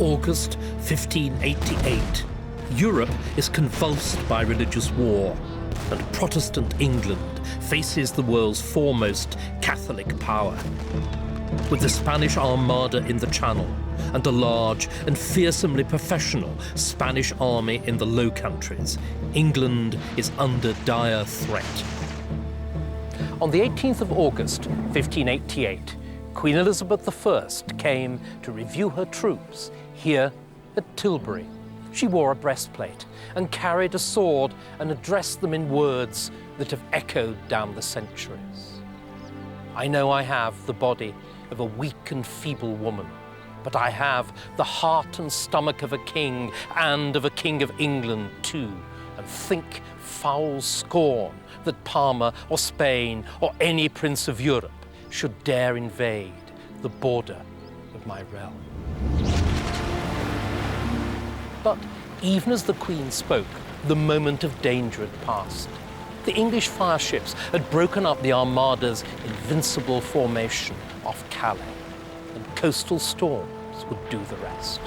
August 1588, Europe is convulsed by religious war, and Protestant England faces the world's foremost Catholic power. With the Spanish Armada in the Channel and a large and fearsomely professional Spanish army in the Low Countries, England is under dire threat. On the 18th of August, 1588, Queen Elizabeth I came to review her troops here at Tilbury. She wore a breastplate and carried a sword and addressed them in words that have echoed down the centuries. I know I have the body of a weak and feeble woman, but I have the heart and stomach of a king, and of a king of England too, and think foul scorn that Parma or Spain or any prince of Europe should dare invade the border of my realm. But even as the Queen spoke, the moment of danger had passed. The English fire ships had broken up the Armada's invincible formation off Calais, and coastal storms would do the rest.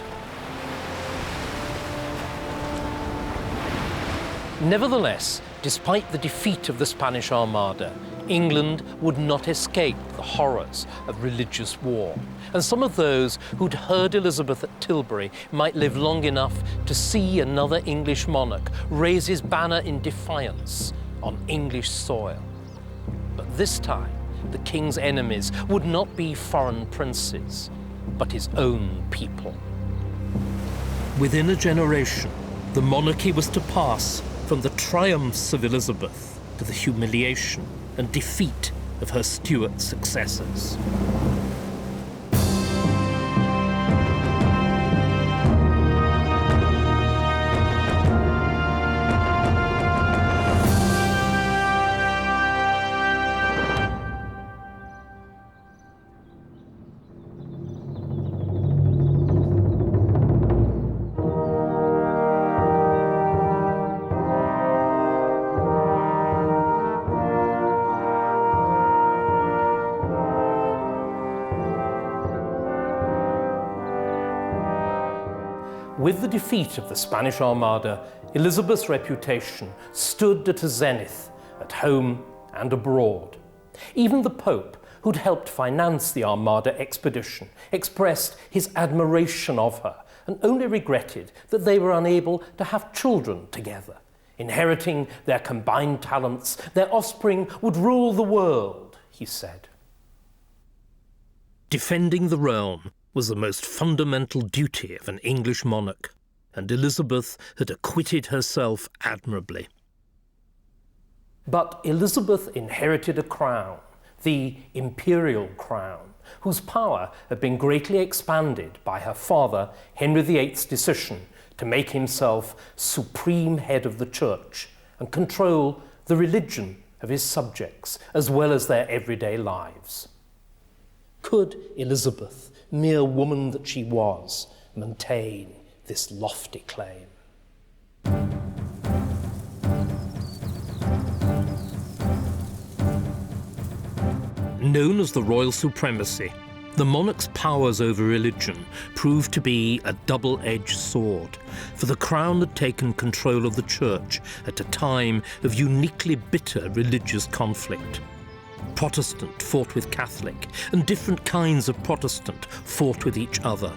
Nevertheless, despite the defeat of the Spanish Armada, England would not escape the horrors of religious war, and some of those who'd heard Elizabeth at Tilbury might live long enough to see another English monarch raise his banner in defiance on English soil. But this time, the king's enemies would not be foreign princes, but his own people. Within a generation, the monarchy was to pass from the triumphs of Elizabeth to the humiliation and defeat of her Stuart successors. With the defeat of the Spanish Armada, Elizabeth's reputation stood at a zenith at home and abroad. Even the Pope, who'd helped finance the Armada expedition, expressed his admiration of her and only regretted that they were unable to have children together. Inheriting their combined talents, their offspring would rule the world, he said. Defending the realm was the most fundamental duty of an English monarch, and Elizabeth had acquitted herself admirably. But Elizabeth inherited a crown, the imperial crown, whose power had been greatly expanded by her father, Henry VIII's decision to make himself supreme head of the church and control the religion of his subjects as well as their everyday lives. Could Elizabeth, mere woman that she was, maintain this lofty claim? Known as the royal supremacy, the monarch's powers over religion proved to be a double-edged sword, for the crown had taken control of the church at a time of uniquely bitter religious conflict. Protestant fought with Catholic, and different kinds of Protestant fought with each other.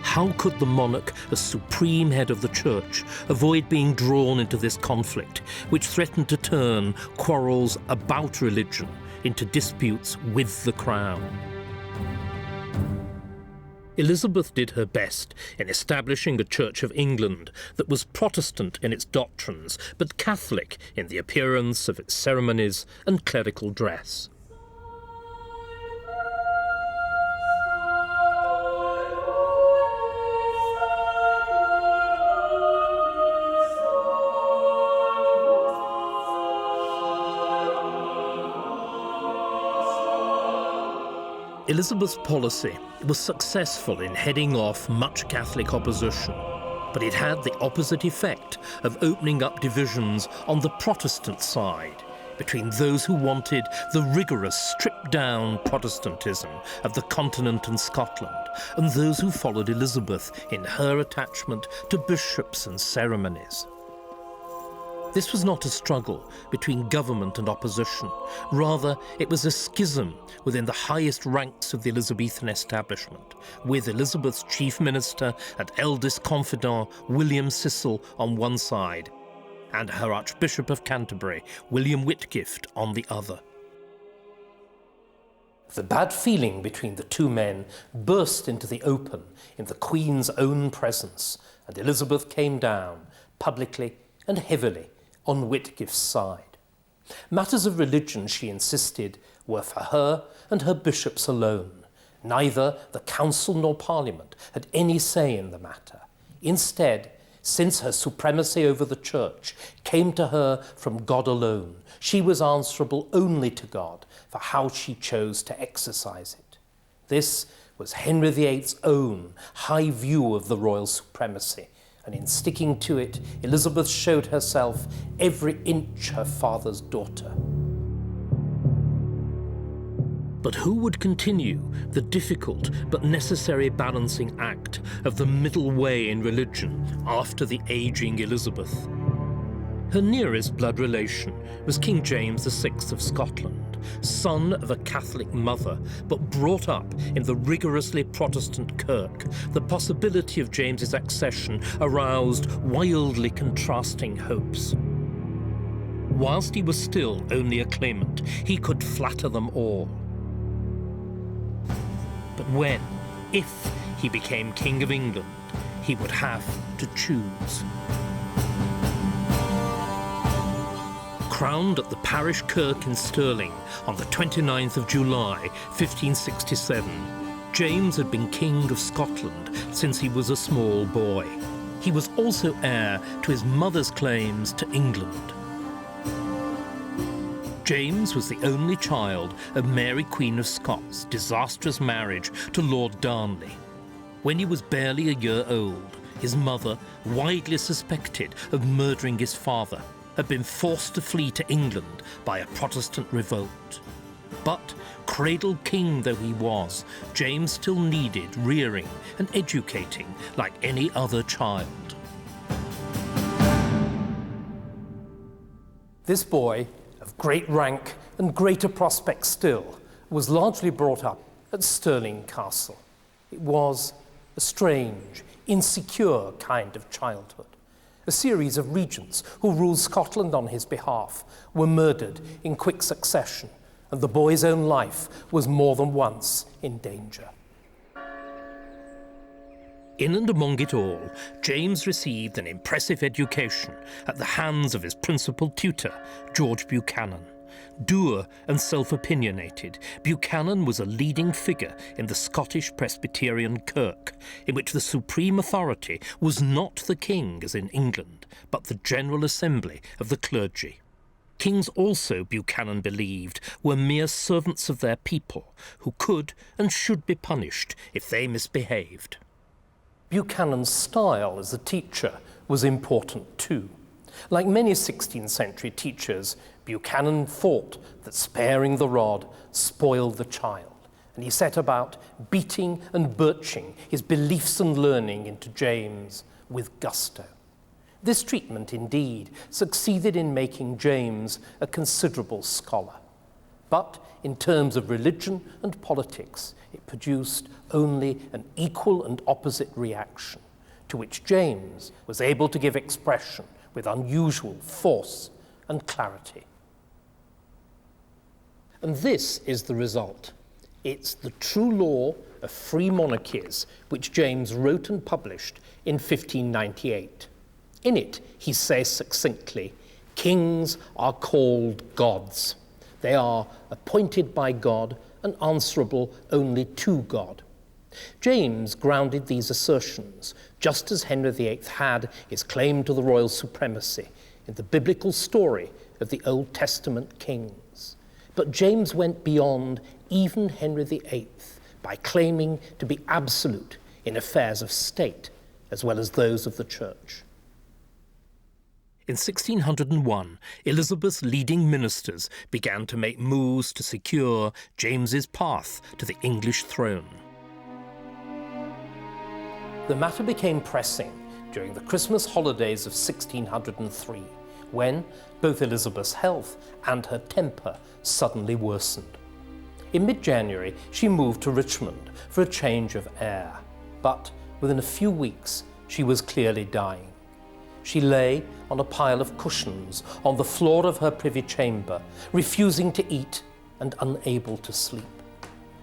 How could the monarch, as supreme head of the church, avoid being drawn into this conflict, which threatened to turn quarrels about religion into disputes with the crown? Elizabeth did her best in establishing a Church of England that was Protestant in its doctrines, but Catholic in the appearance of its ceremonies and clerical dress. Elizabeth's policy was successful in heading off much Catholic opposition, but it had the opposite effect of opening up divisions on the Protestant side between those who wanted the rigorous, stripped-down Protestantism of the continent and Scotland, and those who followed Elizabeth in her attachment to bishops and ceremonies. This was not a struggle between government and opposition. Rather, it was a schism within the highest ranks of the Elizabethan establishment, with Elizabeth's chief minister and eldest confidant, William Cecil, on one side, and her Archbishop of Canterbury, William Whitgift, on the other. The bad feeling between the two men burst into the open in the Queen's own presence, and Elizabeth came down, publicly and heavily, on Whitgift's side. Matters of religion, she insisted, were for her and her bishops alone. Neither the council nor parliament had any say in the matter. Instead, since her supremacy over the church came to her from God alone, she was answerable only to God for how she chose to exercise it. This was Henry VIII's own high view of the royal supremacy, and in sticking to it, Elizabeth showed herself every inch her father's daughter. But who would continue the difficult but necessary balancing act of the middle way in religion after the aging Elizabeth? Her nearest blood relation was King James VI of Scotland, son of a Catholic mother, but brought up in the rigorously Protestant Kirk. The possibility of James's accession aroused wildly contrasting hopes. Whilst he was still only a claimant, he could flatter them all. But when, if he became King of England, he would have to choose. Crowned at the parish kirk in Stirling on the 29th of July, 1567, James had been King of Scotland since he was a small boy. He was also heir to his mother's claims to England. James was the only child of Mary Queen of Scots' disastrous marriage to Lord Darnley. When he was barely a year old, his mother, widely suspected of murdering his father, had been forced to flee to England by a Protestant revolt. But, cradle king though he was, James still needed rearing and educating like any other child. This boy, of great rank and greater prospects still, was largely brought up at Stirling Castle. It was a strange, insecure kind of childhood. A series of regents who ruled Scotland on his behalf were murdered in quick succession, and the boy's own life was more than once in danger. In and among it all, James received an impressive education at the hands of his principal tutor, George Buchanan. Dour and self-opinionated, Buchanan was a leading figure in the Scottish Presbyterian Kirk, in which the supreme authority was not the king, as in England, but the General Assembly of the clergy. Kings also, Buchanan believed, were mere servants of their people, who could and should be punished if they misbehaved. Buchanan's style as a teacher was important too. Like many 16th century teachers, Buchanan thought that sparing the rod spoiled the child, and he set about beating and birching his beliefs and learning into James with gusto. This treatment, indeed, succeeded in making James a considerable scholar. But in terms of religion and politics, it produced only an equal and opposite reaction, to which James was able to give expression with unusual force and clarity. And this is the result. It's the true law of free monarchies, which James wrote and published in 1598. In it, he says succinctly, "Kings are called gods. They are appointed by God and answerable only to God." James grounded these assertions, just as Henry VIII had his claim to the royal supremacy, in the biblical story of the Old Testament kings. But James went beyond even Henry VIII by claiming to be absolute in affairs of state as well as those of the church. In 1601, Elizabeth's leading ministers began to make moves to secure James's path to the English throne. The matter became pressing during the Christmas holidays of 1603, when both Elizabeth's health and her temper suddenly worsened. In mid-January, she moved to Richmond for a change of air, but within a few weeks, she was clearly dying. She lay on a pile of cushions on the floor of her privy chamber, refusing to eat and unable to sleep.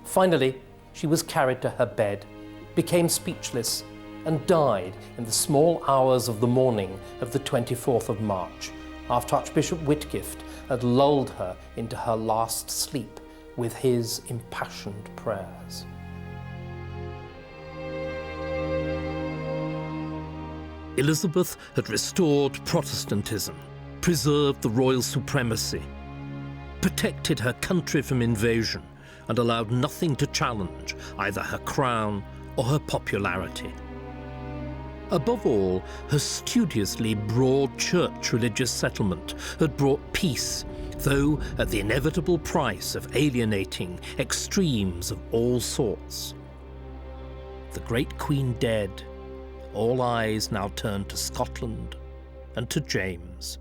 Finally, she was carried to her bed, became speechless, and died in the small hours of the morning of the 24th of March, after Archbishop Whitgift had lulled her into her last sleep with his impassioned prayers. Elizabeth had restored Protestantism, preserved the royal supremacy, protected her country from invasion, and allowed nothing to challenge either her crown or her popularity. Above all, her studiously broad church religious settlement had brought peace, though at the inevitable price of alienating extremes of all sorts. The great Queen dead, all eyes now turned to Scotland and to James.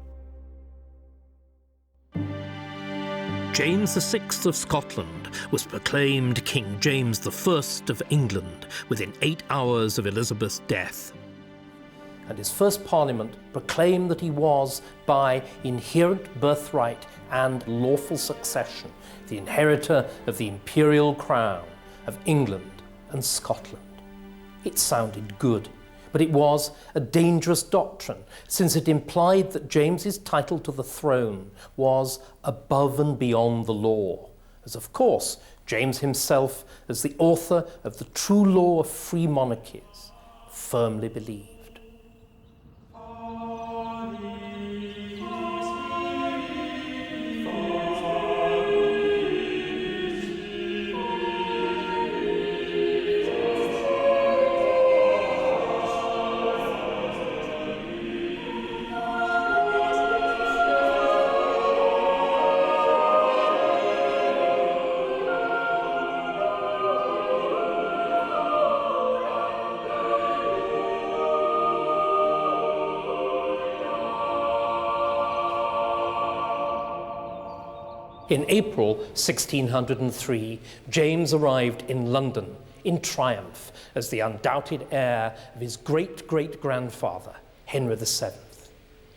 James VI of Scotland was proclaimed King James I of England within 8 hours of Elizabeth's death. And his first Parliament proclaimed that he was, by inherent birthright and lawful succession, the inheritor of the imperial crown of England and Scotland. It sounded good, but it was a dangerous doctrine, since it implied that James's title to the throne was above and beyond the law, as of course James himself, as the author of the true law of free monarchies, firmly believed. In April 1603, James arrived in London in triumph as the undoubted heir of his great-great-grandfather, Henry VII.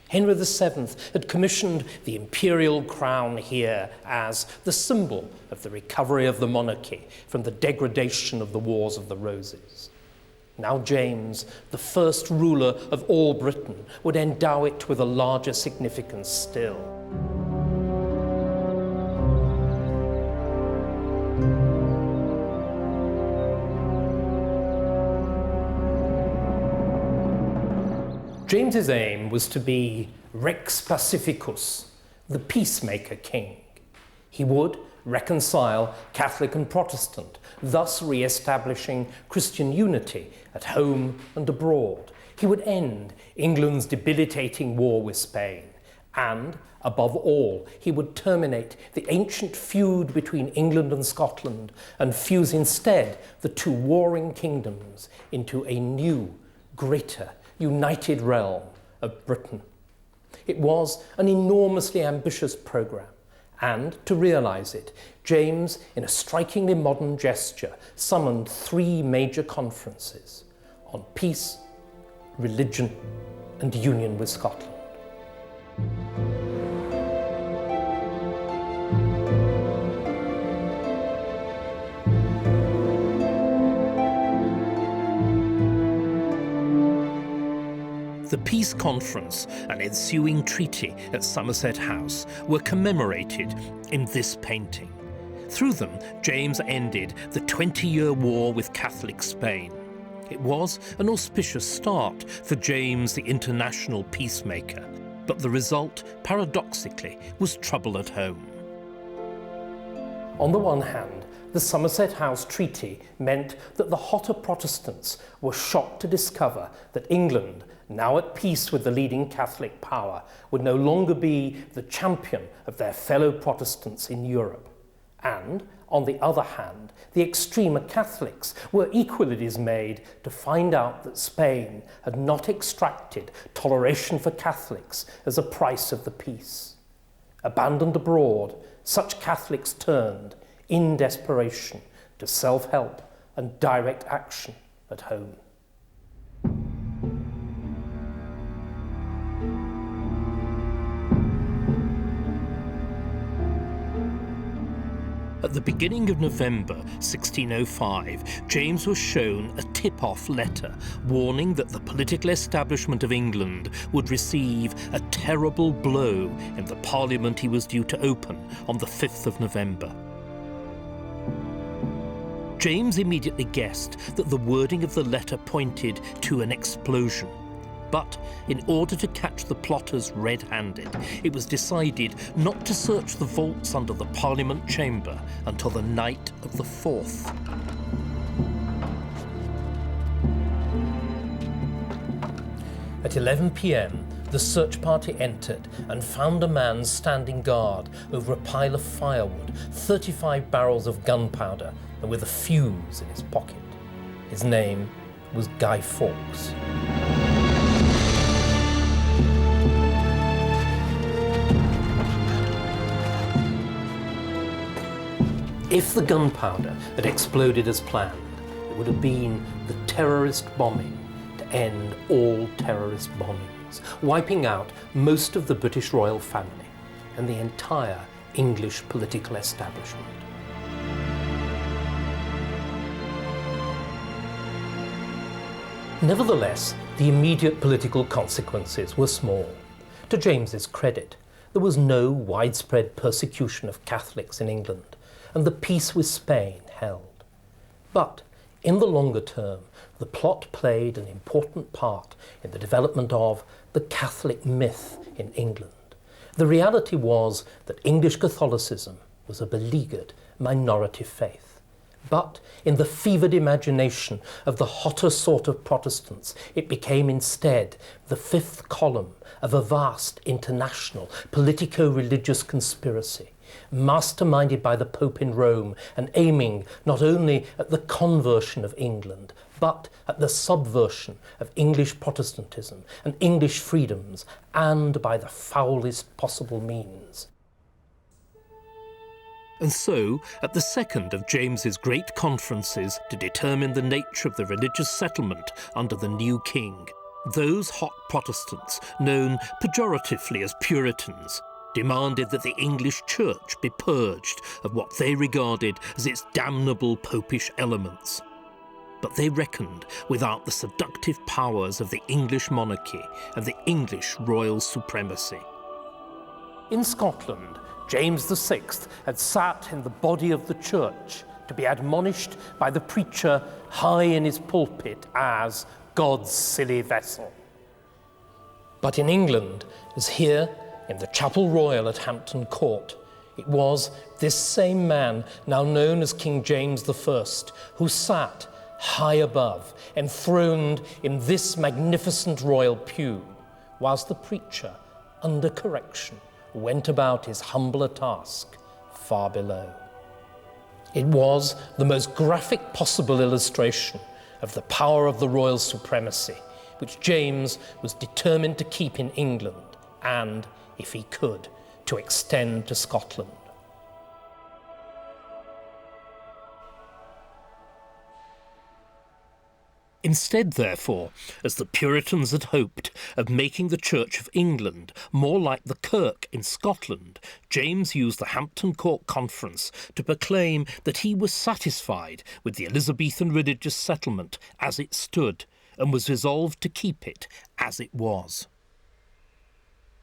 Henry VII had commissioned the imperial crown here as the symbol of the recovery of the monarchy from the degradation of the Wars of the Roses. Now James, the first ruler of all Britain, would endow it with a larger significance still. James's aim was to be Rex Pacificus, the peacemaker king. He would reconcile Catholic and Protestant, thus re-establishing Christian unity at home and abroad. He would end England's debilitating war with Spain, and, above all, he would terminate the ancient feud between England and Scotland and fuse instead the two warring kingdoms into a new, greater, united realm of Britain. It was an enormously ambitious programme, and to realise it, James, in a strikingly modern gesture, summoned 3 major conferences on peace, religion, and union with Scotland. The Peace Conference and ensuing treaty at Somerset House were commemorated in this painting. Through them, James ended the 20-year war with Catholic Spain. It was an auspicious start for James the international peacemaker, but the result, paradoxically, was trouble at home. On the one hand, the Somerset House Treaty meant that the hotter Protestants were shocked to discover that England, now at peace with the leading Catholic power, would no longer be the champion of their fellow Protestants in Europe. And, on the other hand, the extremer Catholics were equally dismayed to find out that Spain had not extracted toleration for Catholics as a price of the peace. Abandoned abroad, such Catholics turned, in desperation, to self-help and direct action at home. At the beginning of November 1605, James was shown a tip-off letter warning that the political establishment of England would receive a terrible blow in the Parliament he was due to open on the 5th of November. James immediately guessed that the wording of the letter pointed to an explosion. But in order to catch the plotters red-handed, it was decided not to search the vaults under the Parliament chamber until the night of the 4th. At 11 p.m, the search party entered and found a man standing guard over a pile of firewood, 35 barrels of gunpowder, and with a fuse in his pocket. His name was Guy Fawkes. If the gunpowder had exploded as planned, it would have been the terrorist bombing to end all terrorist bombings, wiping out most of the British royal family and the entire English political establishment. Nevertheless, the immediate political consequences were small. To James's credit, there was no widespread persecution of Catholics in England, and the peace with Spain held. But in the longer term, the plot played an important part in the development of the Catholic myth in England. The reality was that English Catholicism was a beleaguered minority faith. But in the fevered imagination of the hotter sort of Protestants, it became instead the fifth column of a vast international politico-religious conspiracy, masterminded by the Pope in Rome and aiming not only at the conversion of England, but at the subversion of English Protestantism and English freedoms, and by the foulest possible means. And so, at the second of James's great conferences to determine the nature of the religious settlement under the new king, those hot Protestants, known pejoratively as Puritans, demanded that the English Church be purged of what they regarded as its damnable popish elements. But they reckoned without the seductive powers of the English monarchy and the English royal supremacy. In Scotland, James VI had sat in the body of the church to be admonished by the preacher high in his pulpit as God's silly vessel. But in England, as here in the Chapel Royal at Hampton Court, it was this same man, now known as King James I, who sat high above, enthroned in this magnificent royal pew, whilst the preacher, under correction, went about his humbler task far below. It was the most graphic possible illustration of the power of the royal supremacy, which James was determined to keep in England and, if he could, to extend to Scotland. Instead, therefore, as the Puritans had hoped, of making the Church of England more like the Kirk in Scotland, James used the Hampton Court Conference to proclaim that he was satisfied with the Elizabethan religious settlement as it stood, and was resolved to keep it as it was.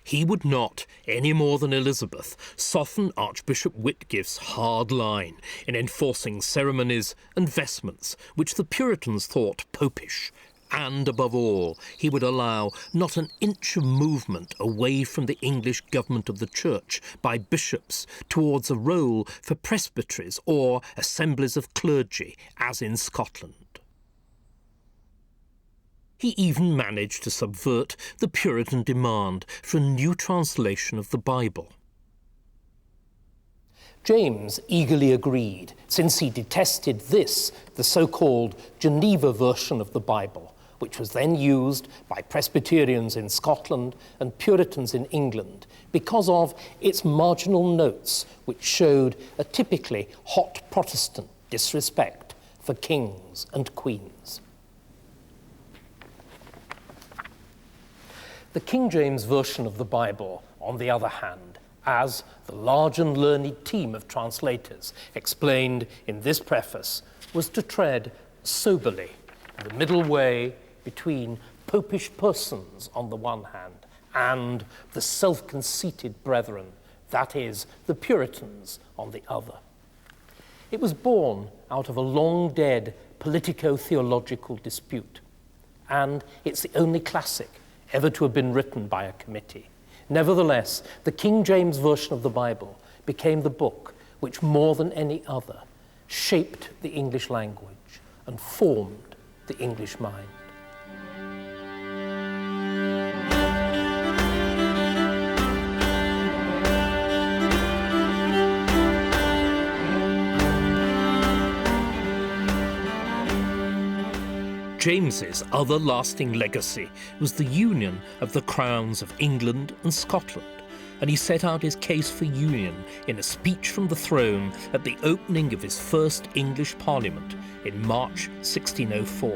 He would not, any more than Elizabeth, soften Archbishop Whitgift's hard line in enforcing ceremonies and vestments which the Puritans thought popish, and, above all, he would allow not an inch of movement away from the English government of the Church by bishops towards a role for presbyteries or assemblies of clergy, as in Scotland. He even managed to subvert the Puritan demand for a new translation of the Bible. James eagerly agreed, since he detested this, the so-called Geneva version of the Bible, which was then used by Presbyterians in Scotland and Puritans in England because of its marginal notes, which showed a typically hot Protestant disrespect for kings and queens. The King James Version of the Bible, on the other hand, as the large and learned team of translators explained in this preface, was to tread soberly the middle way between popish persons on the one hand and the self-conceited brethren, that is, the Puritans, on the other. It was born out of a long-dead politico-theological dispute, and it's the only classic ever to have been written by a committee. Nevertheless, the King James Version of the Bible became the book which, more than any other, shaped the English language and formed the English mind. James's other lasting legacy was the union of the crowns of England and Scotland, and he set out his case for union in a speech from the throne at the opening of his first English Parliament in March 1604.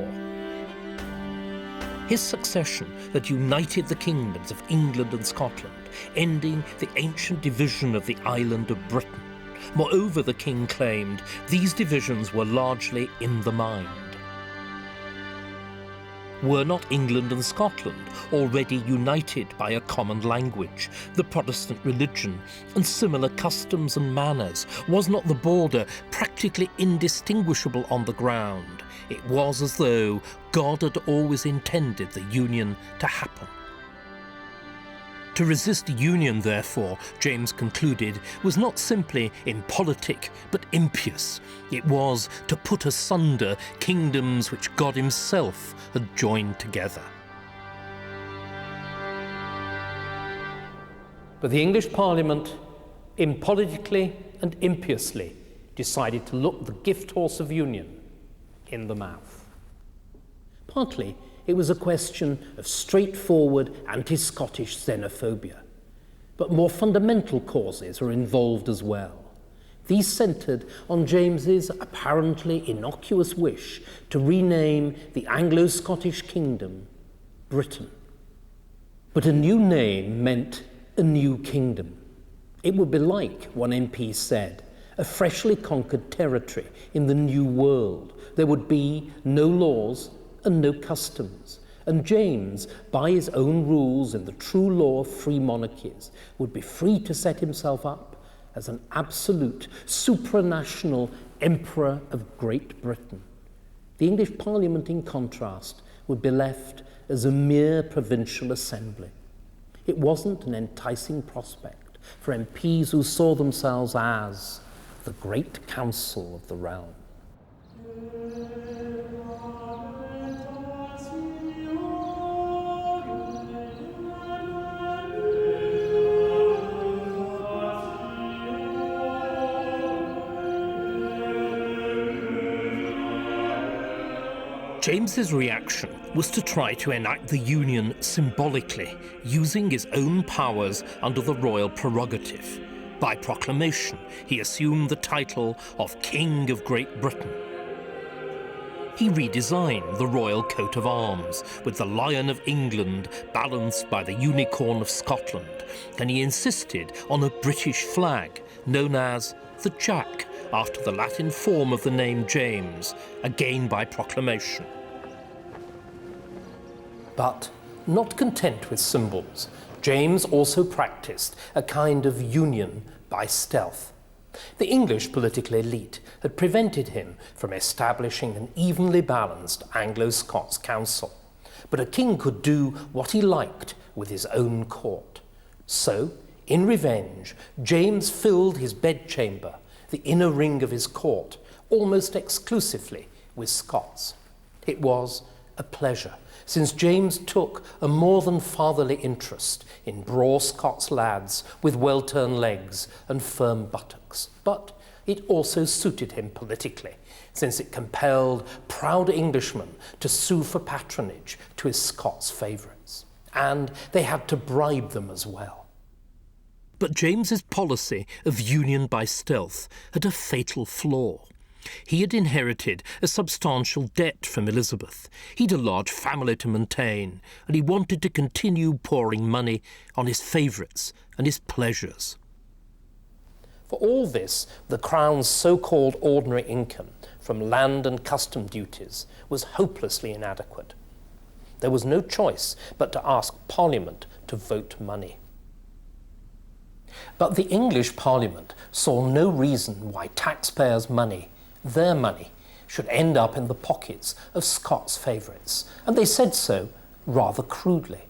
His succession had united the kingdoms of England and Scotland, ending the ancient division of the island of Britain. Moreover, the king claimed these divisions were largely in the mind. Were not England and Scotland already united by a common language, the Protestant religion, and similar customs and manners? Was not the border practically indistinguishable on the ground? It was as though God had always intended the union to happen. To resist union, therefore, James concluded, was not simply impolitic but impious. It was to put asunder kingdoms which God himself had joined together. But the English Parliament, impolitically and impiously, decided to look the gift horse of union in the mouth. Partly, it was a question of straightforward anti-Scottish xenophobia. But more fundamental causes were involved as well. These centred on James's apparently innocuous wish to rename the Anglo-Scottish kingdom Britain. But a new name meant a new kingdom. It would be like, one MP said, a freshly conquered territory in the new world. There would be no laws and no customs, and James, by his own rules in the true law of free monarchies, would be free to set himself up as an absolute, supranational emperor of Great Britain. The English Parliament, in contrast, would be left as a mere provincial assembly. It wasn't an enticing prospect for MPs who saw themselves as the great council of the realm. James's reaction was to try to enact the union symbolically, using his own powers under the royal prerogative. By proclamation, he assumed the title of King of Great Britain. He redesigned the royal coat of arms, with the Lion of England balanced by the Unicorn of Scotland, and he insisted on a British flag known as the Jack, after the Latin form of the name James, again by proclamation. But not content with symbols, James also practiced a kind of union by stealth. The English political elite had prevented him from establishing an evenly balanced Anglo-Scots council, but a king could do what he liked with his own court. So, in revenge, James filled his bedchamber, the inner ring of his court, almost exclusively with Scots. It was a pleasure, since James took a more than fatherly interest in braw Scots lads with well-turned legs and firm buttocks. But it also suited him politically, since it compelled proud Englishmen to sue for patronage to his Scots favourites. And they had to bribe them as well. But James's policy of union by stealth had a fatal flaw. He had inherited a substantial debt from Elizabeth. He'd a large family to maintain, and he wanted to continue pouring money on his favourites and his pleasures. For all this, the Crown's so-called ordinary income from land and custom duties was hopelessly inadequate. There was no choice but to ask Parliament to vote money. But the English Parliament saw no reason why taxpayers' money, their money, should end up in the pockets of Scots favourites, and they said so rather crudely.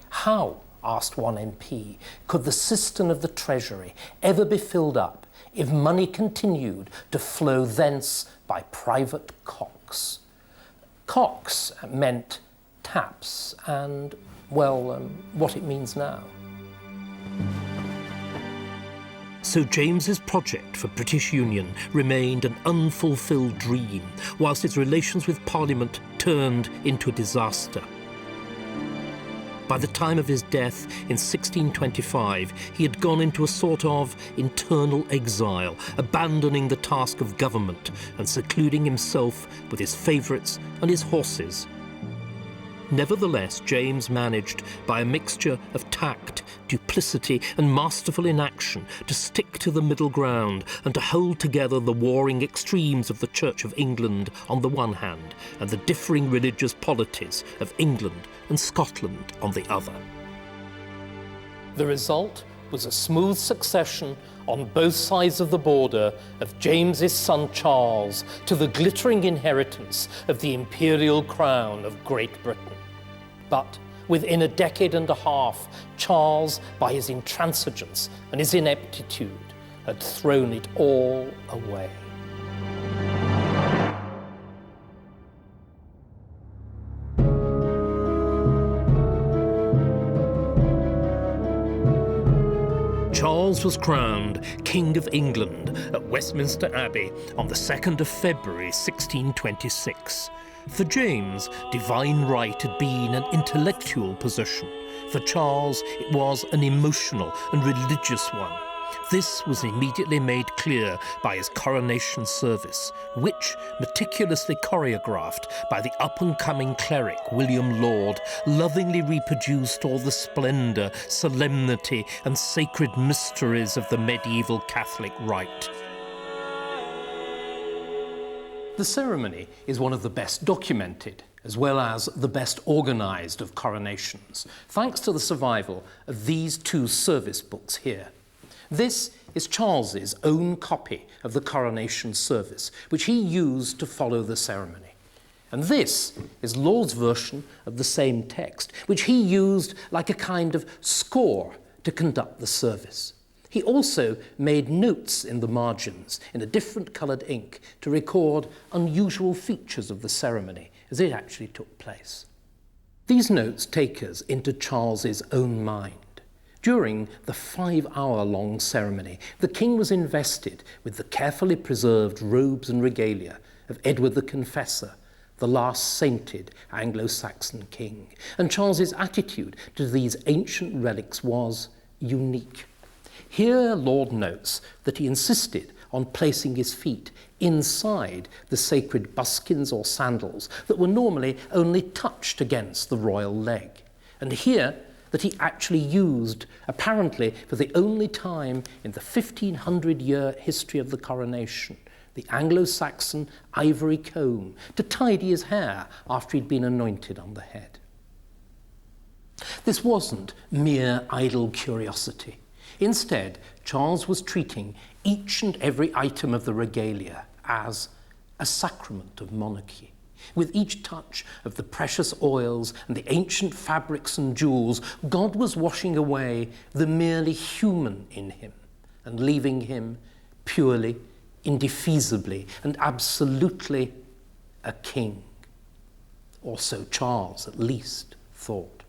How, asked one MP, could the cistern of the Treasury ever be filled up if money continued to flow thence by private cocks? Cocks meant taps and, well, what it means now. So James's project for British Union remained an unfulfilled dream, whilst his relations with Parliament turned into a disaster. By the time of his death in 1625, he had gone into a sort of internal exile, abandoning the task of government and secluding himself with his favourites and his horses. Nevertheless, James managed, by a mixture of tact, duplicity and masterful inaction, to stick to the middle ground and to hold together the warring extremes of the Church of England on the one hand and the differing religious polities of England and Scotland on the other. The result was a smooth succession on both sides of the border of James's son Charles to the glittering inheritance of the imperial crown of Great Britain. But within a decade and a half, Charles, by his intransigence and his ineptitude, had thrown it all away. Charles was crowned King of England at Westminster Abbey on the 2nd of February 1626. For James, divine right had been an intellectual position. For Charles, it was an emotional and religious one. This was immediately made clear by his coronation service, which, meticulously choreographed by the up-and-coming cleric William Laud, lovingly reproduced all the splendour, solemnity and sacred mysteries of the medieval Catholic rite. The ceremony is one of the best documented, as well as the best organised of coronations, thanks to the survival of these two service books here. This is Charles's own copy of the coronation service, which he used to follow the ceremony. And this is Laud's version of the same text, which he used like a kind of score to conduct the service. He also made notes in the margins in a different coloured ink to record unusual features of the ceremony as it actually took place. These notes take us into Charles's own mind. During the 5-hour-long ceremony, the king was invested with the carefully preserved robes and regalia of Edward the Confessor, the last sainted Anglo-Saxon king, and Charles's attitude to these ancient relics was unique. Here Laud notes that he insisted on placing his feet inside the sacred buskins or sandals that were normally only touched against the royal leg. And here that he actually used, apparently for the only time in the 1500-year history of the coronation, the Anglo-Saxon ivory comb to tidy his hair after he'd been anointed on the head. This wasn't mere idle curiosity. Instead, Charles was treating each and every item of the regalia as a sacrament of monarchy. With each touch of the precious oils and the ancient fabrics and jewels, God was washing away the merely human in him and leaving him purely, indefeasibly, and absolutely a king. or so Charles at least thought.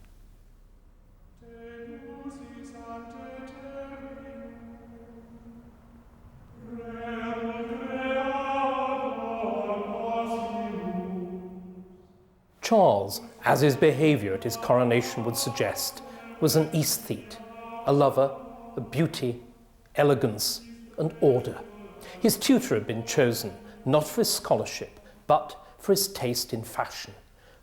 Charles, as his behaviour at his coronation would suggest, was an aesthete, a lover of beauty, elegance and order. His tutor had been chosen not for his scholarship, but for his taste in fashion,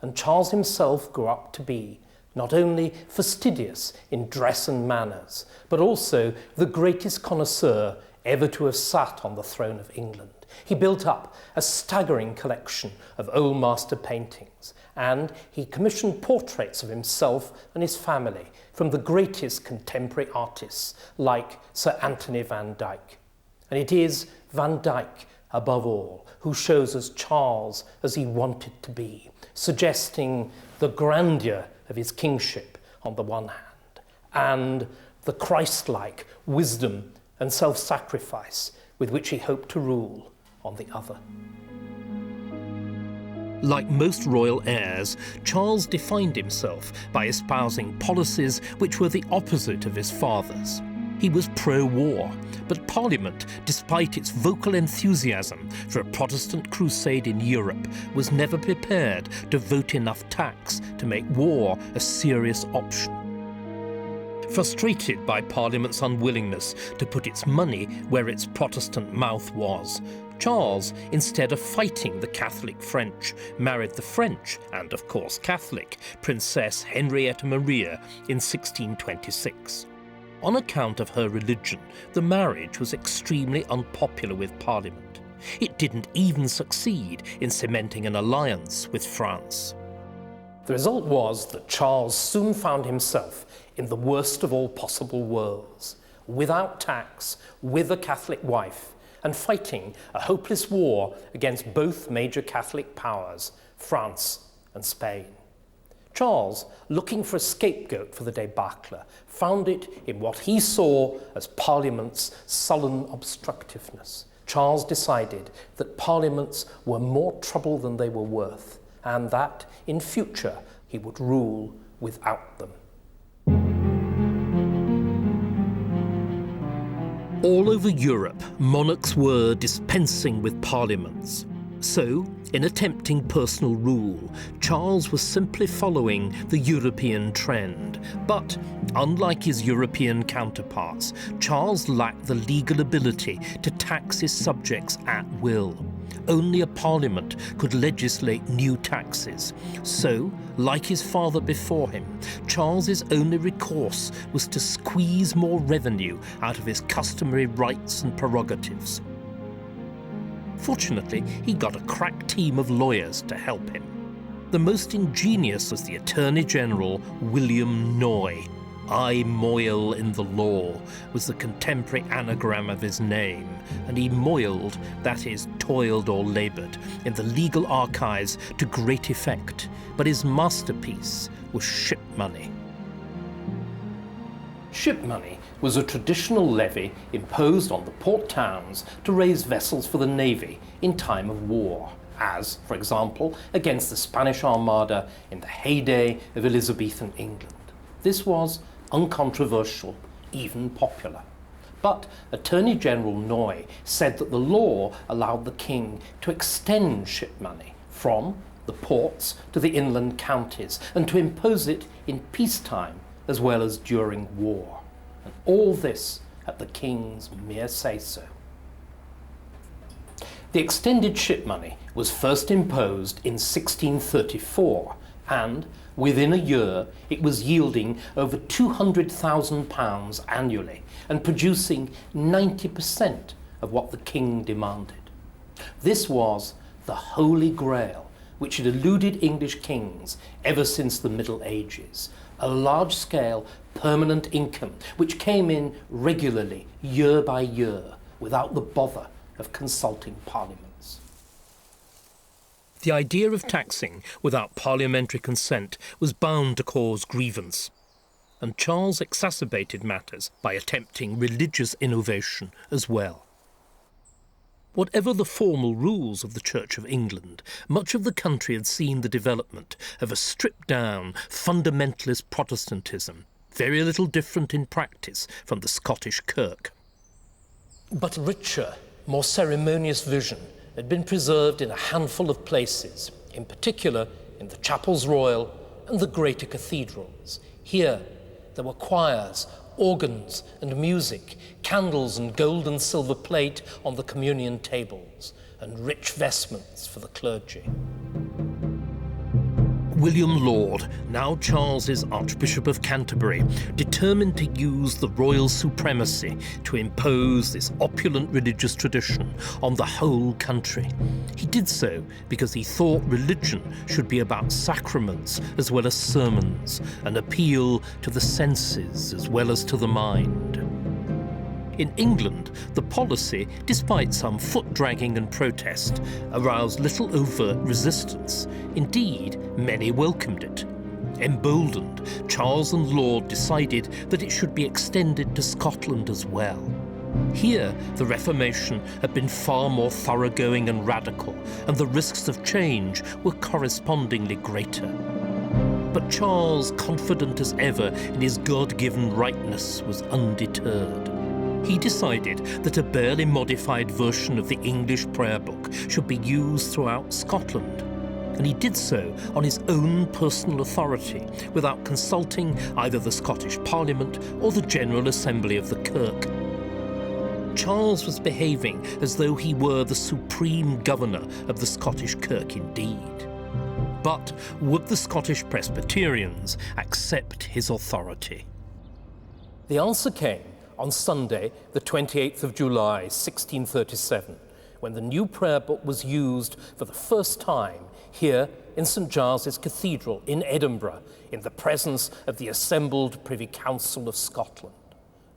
and Charles himself grew up to be not only fastidious in dress and manners, but also the greatest connoisseur ever to have sat on the throne of England. He built up a staggering collection of old master paintings, and he commissioned portraits of himself and his family from the greatest contemporary artists like Sir Anthony van Dyck. And it is Van Dyck, above all, who shows us Charles as he wanted to be, suggesting the grandeur of his kingship on the one hand, and the Christ-like wisdom and self-sacrifice with which he hoped to rule on the other. Like most royal heirs, Charles defined himself by espousing policies which were the opposite of his father's. He was pro-war, but Parliament, despite its vocal enthusiasm for a Protestant crusade in Europe, was never prepared to vote enough tax to make war a serious option. Frustrated by Parliament's unwillingness to put its money where its Protestant mouth was, Charles, instead of fighting the Catholic French, married the French, and of course Catholic, Princess Henrietta Maria in 1626. On account of her religion, the marriage was extremely unpopular with Parliament. It didn't even succeed in cementing an alliance with France. The result was that Charles soon found himself in the worst of all possible worlds, without tax, with a Catholic wife, and fighting a hopeless war against both major Catholic powers, France and Spain. Charles, looking for a scapegoat for the debacle, found it in what he saw as Parliament's sullen obstructiveness. Charles decided that Parliaments were more trouble than they were worth, and that, in future, he would rule without them. All over Europe, monarchs were dispensing with parliaments. So, in attempting personal rule, Charles was simply following the European trend. But, unlike his European counterparts, Charles lacked the legal ability to tax his subjects at will. Only a parliament could legislate new taxes. So, like his father before him, Charles's only recourse was to squeeze more revenue out of his customary rights and prerogatives. Fortunately, he got a crack team of lawyers to help him. The most ingenious was the Attorney General, William Noy. I moil in the law was the contemporary anagram of his name, and he moiled, that is, toiled or laboured, in the legal archives to great effect, but his masterpiece was ship money. Ship money was a traditional levy imposed on the port towns to raise vessels for the navy in time of war, as, for example, against the Spanish Armada in the heyday of Elizabethan England. This was uncontroversial, even popular. But Attorney General Noy said that the law allowed the king to extend ship money from the ports to the inland counties and to impose it in peacetime as well as during war. And all this at the king's mere say-so. The extended ship money was first imposed in 1634, and within a year it was yielding over £200,000 annually and producing 90% of what the king demanded. This was the Holy Grail, which had eluded English kings ever since the Middle Ages, a large-scale permanent income which came in regularly, year by year, without the bother of consulting parliaments. The idea of taxing without parliamentary consent was bound to cause grievance, and Charles exacerbated matters by attempting religious innovation as well. Whatever the formal rules of the Church of England, much of the country had seen the development of a stripped-down, fundamentalist Protestantism, very little different in practice from the Scottish Kirk. But richer, more ceremonious vision had been preserved in a handful of places, in particular in the chapels royal and the greater cathedrals. Here there were choirs, organs and music, candles and gold and silver plate on the communion tables, and rich vestments for the clergy. William Laud, now Charles's Archbishop of Canterbury, determined to use the royal supremacy to impose this opulent religious tradition on the whole country. He did so because he thought religion should be about sacraments as well as sermons, an appeal to the senses as well as to the mind. In England, the policy, despite some foot-dragging and protest, aroused little overt resistance. Indeed, many welcomed it. Emboldened, Charles and Laud decided that it should be extended to Scotland as well. Here, the Reformation had been far more thoroughgoing and radical, and the risks of change were correspondingly greater. But Charles, confident as ever in his God-given rightness, was undeterred. He decided that a barely modified version of the English prayer book should be used throughout Scotland, and he did so on his own personal authority, without consulting either the Scottish Parliament or the General Assembly of the Kirk. Charles was behaving as though he were the supreme governor of the Scottish Kirk indeed. But would the Scottish Presbyterians accept his authority? The answer came on Sunday, the 28th of July, 1637, when the new prayer book was used for the first time here in St. Giles's Cathedral in Edinburgh, in the presence of the assembled Privy Council of Scotland.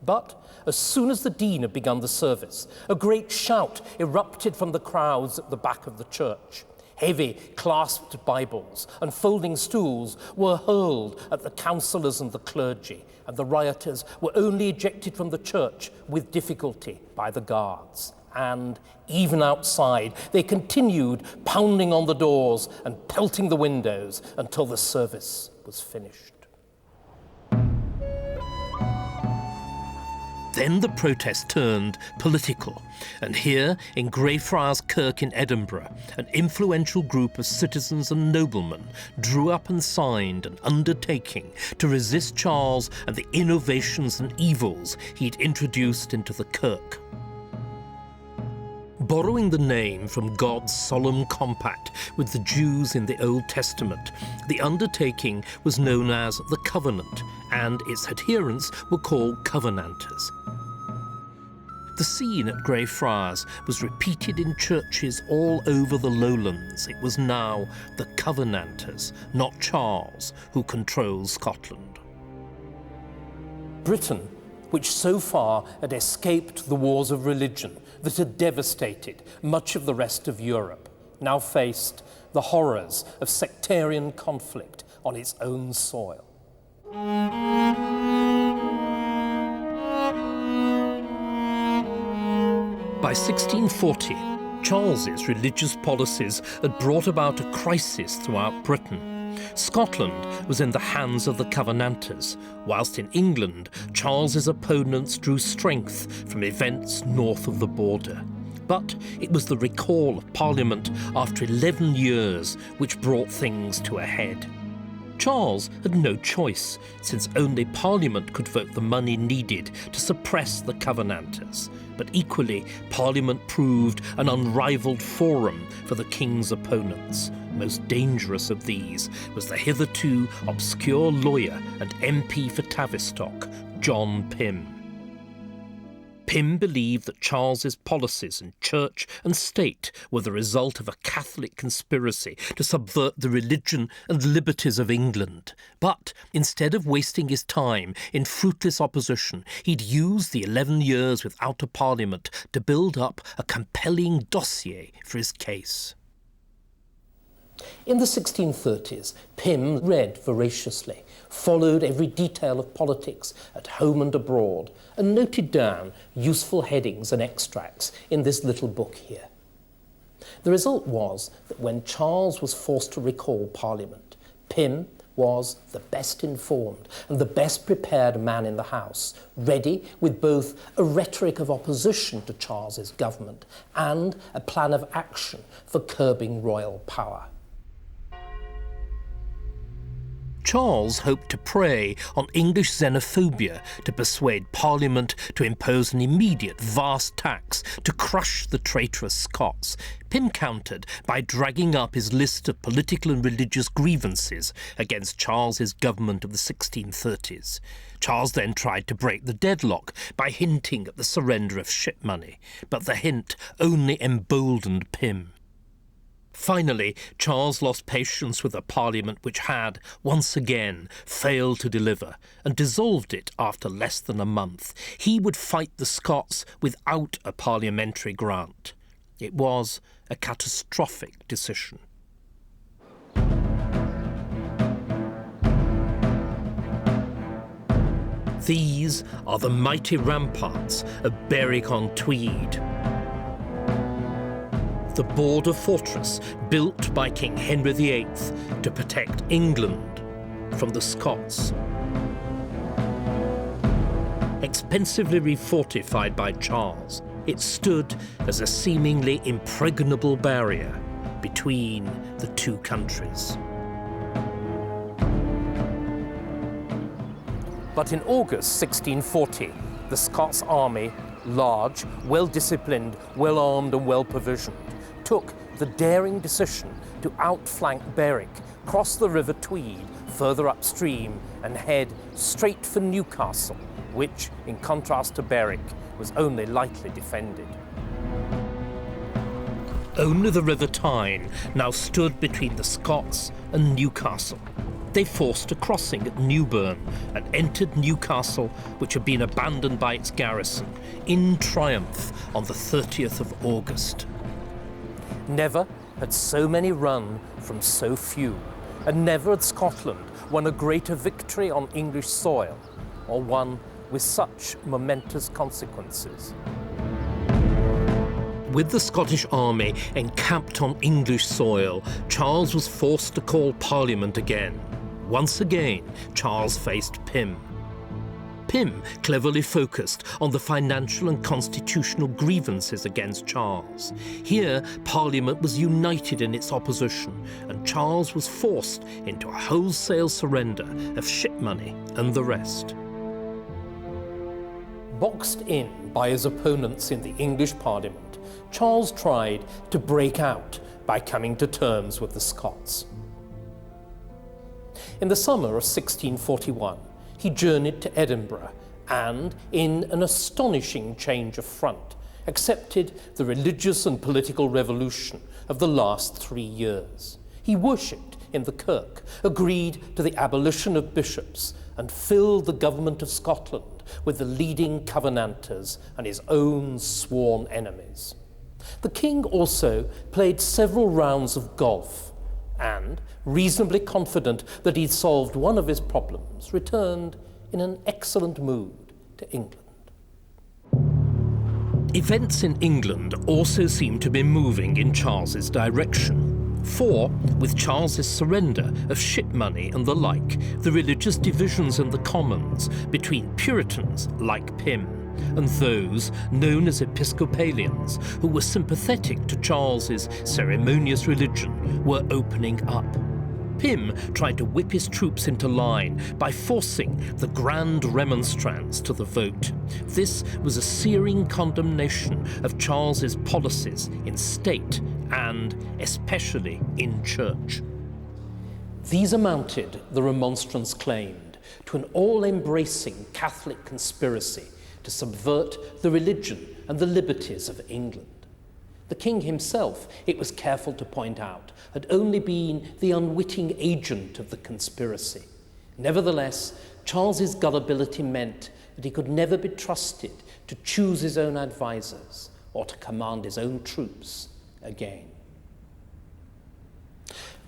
But as soon as the Dean had begun the service, a great shout erupted from the crowds at the back of the church. Heavy, clasped Bibles and folding stools were hurled at the councillors and the clergy, and the rioters were only ejected from the church with difficulty by the guards. And even outside, they continued pounding on the doors and pelting the windows until the service was finished. Then the protest turned political, and here in Greyfriars Kirk in Edinburgh, an influential group of citizens and noblemen drew up and signed an undertaking to resist Charles and the innovations and evils he'd introduced into the Kirk. Borrowing the name from God's solemn compact with the Jews in the Old Testament, the undertaking was known as the Covenant, and its adherents were called Covenanters. The scene at Greyfriars was repeated in churches all over the lowlands. It was now the Covenanters, not Charles, who controlled Scotland. Britain, which so far had escaped the wars of religion that had devastated much of the rest of Europe, now faced the horrors of sectarian conflict on its own soil. By 1640, Charles's religious policies had brought about a crisis throughout Britain. Scotland was in the hands of the Covenanters, whilst in England, Charles's opponents drew strength from events north of the border. But it was the recall of Parliament after 11 years which brought things to a head. Charles had no choice, since only Parliament could vote the money needed to suppress the Covenanters. But equally, Parliament proved an unrivalled forum for the king's opponents. Most dangerous of these was the hitherto obscure lawyer and MP for Tavistock, John Pym. Pym believed that Charles's policies in church and state were the result of a Catholic conspiracy to subvert the religion and liberties of England. But instead of wasting his time in fruitless opposition, he'd used the 11 years without a parliament to build up a compelling dossier for his case. In the 1630s, Pym read voraciously, followed every detail of politics at home and abroad, and noted down useful headings and extracts in this little book here. The result was that when Charles was forced to recall Parliament, Pym was the best informed and the best prepared man in the House, ready with both a rhetoric of opposition to Charles's government and a plan of action for curbing royal power. Charles hoped to prey on English xenophobia to persuade Parliament to impose an immediate vast tax to crush the traitorous Scots. Pym countered by dragging up his list of political and religious grievances against Charles's government of the 1630s. Charles then tried to break the deadlock by hinting at the surrender of ship money, but the hint only emboldened Pym. Finally, Charles lost patience with a parliament which had, once again, failed to deliver, and dissolved it after less than a month. He would fight the Scots without a parliamentary grant. It was a catastrophic decision. These are the mighty ramparts of Berwick-on-Tweed, the border fortress built by King Henry VIII to protect England from the Scots. Expensively refortified by Charles, it stood as a seemingly impregnable barrier between the two countries. But in August 1640, the Scots army, large, well-disciplined, well-armed and well-provisioned, took the daring decision to outflank Berwick, cross the River Tweed further upstream and head straight for Newcastle, which, in contrast to Berwick, was only lightly defended. Only the River Tyne now stood between the Scots and Newcastle. They forced a crossing at Newburn and entered Newcastle, which had been abandoned by its garrison, in triumph on the 30th of August. Never had so many run from so few, and never had Scotland won a greater victory on English soil, or one with such momentous consequences. With the Scottish army encamped on English soil, Charles was forced to call Parliament again. Once again, Charles faced Pym. Pym cleverly focused on the financial and constitutional grievances against Charles. Here, Parliament was united in its opposition, and Charles was forced into a wholesale surrender of ship money and the rest. Boxed in by his opponents in the English Parliament, Charles tried to break out by coming to terms with the Scots. In the summer of 1641, he journeyed to Edinburgh and, in an astonishing change of front, accepted the religious and political revolution of the last 3 years. He worshipped in the kirk, agreed to the abolition of bishops, and filled the government of Scotland with the leading Covenanters and his own sworn enemies. The king also played several rounds of golf and, reasonably confident that he'd solved one of his problems, returned in an excellent mood to England. Events in England also seemed to be moving in Charles's direction. For, with Charles's surrender of ship money and the like, the religious divisions in the Commons between Puritans, like Pym, and those known as Episcopalians, who were sympathetic to Charles's ceremonious religion, were opening up. Pym tried to whip his troops into line by forcing the Grand Remonstrants to the vote. This was a searing condemnation of Charles's policies in state and especially in church. These amounted, the Remonstrants claimed, to an all-embracing Catholic conspiracy to subvert the religion and the liberties of England. The king himself, it was careful to point out, had only been the unwitting agent of the conspiracy. Nevertheless, Charles's gullibility meant that he could never be trusted to choose his own advisors or to command his own troops again.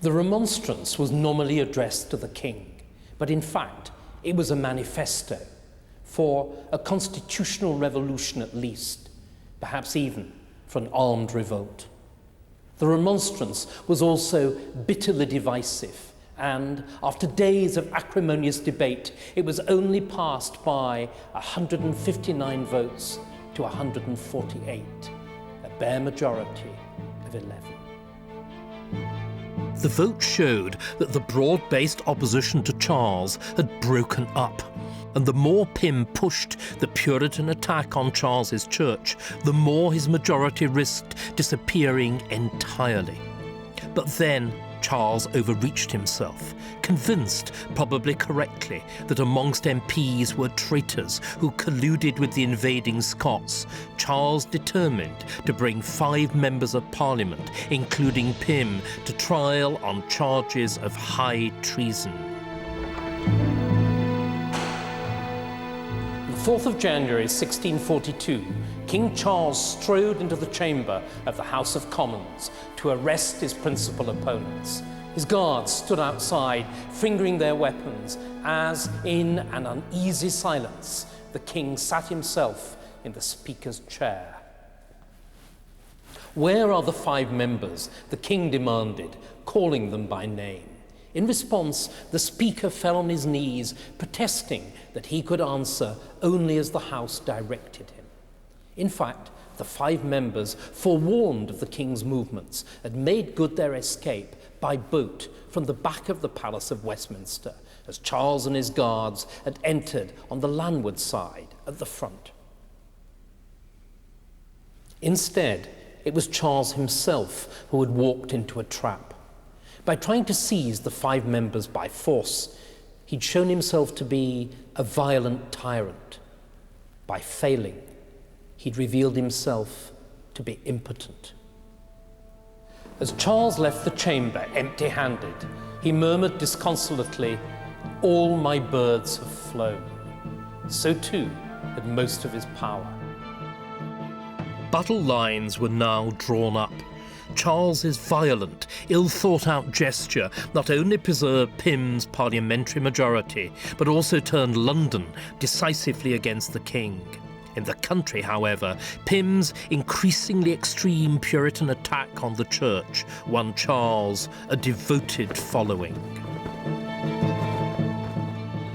The remonstrance was normally addressed to the king, but in fact it was a manifesto for a constitutional revolution at least, perhaps even for an armed revolt. The remonstrance was also bitterly divisive, and after days of acrimonious debate, it was only passed by 159 votes to 148, a bare majority of 11. The vote showed that the broad-based opposition to Charles had broken up, and the more Pym pushed the Puritan attack on Charles's church, the more his majority risked disappearing entirely. But then Charles overreached himself, convinced, probably correctly, that amongst MPs were traitors who colluded with the invading Scots. Charles determined to bring 5 members of Parliament, including Pym, to trial on charges of high treason. The 4th of January 1642, King Charles strode into the chamber of the House of Commons to arrest his principal opponents. His guards stood outside, fingering their weapons, as, in an uneasy silence, the king sat himself in the Speaker's chair. "Where are the 5 members?" the king demanded, calling them by name. In response, the Speaker fell on his knees, protesting that he could answer only as the House directed him. In fact, the 5 members, forewarned of the king's movements, had made good their escape by boat from the back of the Palace of Westminster, as Charles and his guards had entered on the landward side at the front. Instead, it was Charles himself who had walked into a trap. By trying to seize the 5 members by force, he'd shown himself to be a violent tyrant. By failing, he'd revealed himself to be impotent. As Charles left the chamber empty-handed, he murmured disconsolately, "All my birds have flown." So too had most of his power. Battle lines were now drawn up. Charles's violent, ill-thought-out gesture not only preserved Pym's parliamentary majority, but also turned London decisively against the king. In the country, however, Pym's increasingly extreme Puritan attack on the church won Charles a devoted following.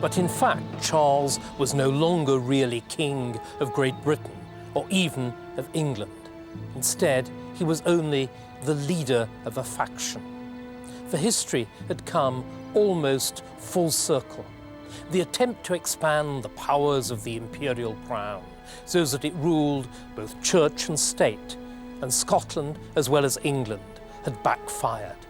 But in fact, Charles was no longer really king of Great Britain, or even of England. Instead, he was only the leader of a faction. For history had come almost full circle. The attempt to expand the powers of the imperial crown so that it ruled both church and state, and Scotland as well as England, had backfired.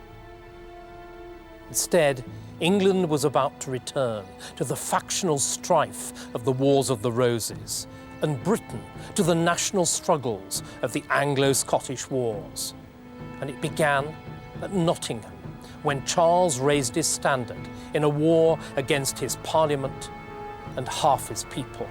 Instead, England was about to return to the factional strife of the Wars of the Roses, and Britain to the national struggles of the Anglo-Scottish Wars. And it began at Nottingham, when Charles raised his standard in a war against his parliament and half his people.